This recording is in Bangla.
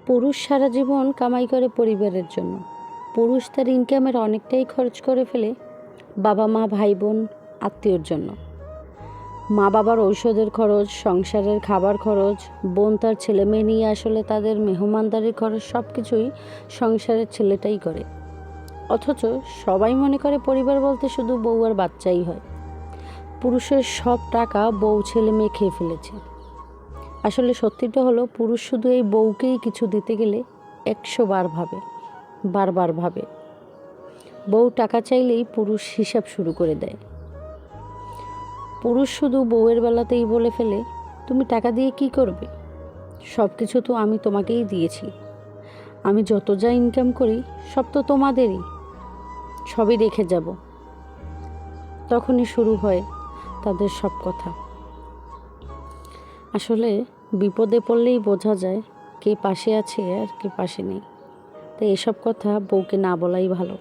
পুরুষ সারা জীবন কামাই করে পরিবারের জন্য। পুরুষ তার ইনকামের অনেকটাই খরচ করে ফেলে বাবা মা ভাই বোন আত্মীয়র জন্য। মা বাবার ঔষধের খরচ, সংসারের খাবার খরচ, বোন তার ছেলে মেয়ে নিয়ে আসলে তাদের মেহমানদারির খরচ সব কিছুই সংসারের ছেলেটাই করে। অথচ সবাই মনে করে পরিবার বলতে শুধু বউ আর বাচ্চাই হয়। পুরুষের সব টাকা বউ ছেলে মেয়ে খেয়ে ফেলেছে। আসলে সত্যিটা হলো, পুরুষ শুধু এই বউকেই কিছু দিতে গেলে 100 বার ভাবে, বারবার ভাবে। বউ টাকা চাইলেই পুরুষ হিসাব শুরু করে দেয়। পুরুষ শুধু বউয়ের বেলাতেই বলে ফেলে, তুমি টাকা দিয়ে কি করবে? সব কিছু তো আমি তোমাকেই দিয়েছি। আমি যত যা ইনকাম করি সব তো তোমাদেরই, সবই রেখে যাব। তখনই শুরু হয় তাদের সব কথা। আসলে বিপদে পড়লেই বোঝা যায় কে পাশে আছে আর কে পাশে নেই। তাই এসব কথা বউকে না বলাই ভালো।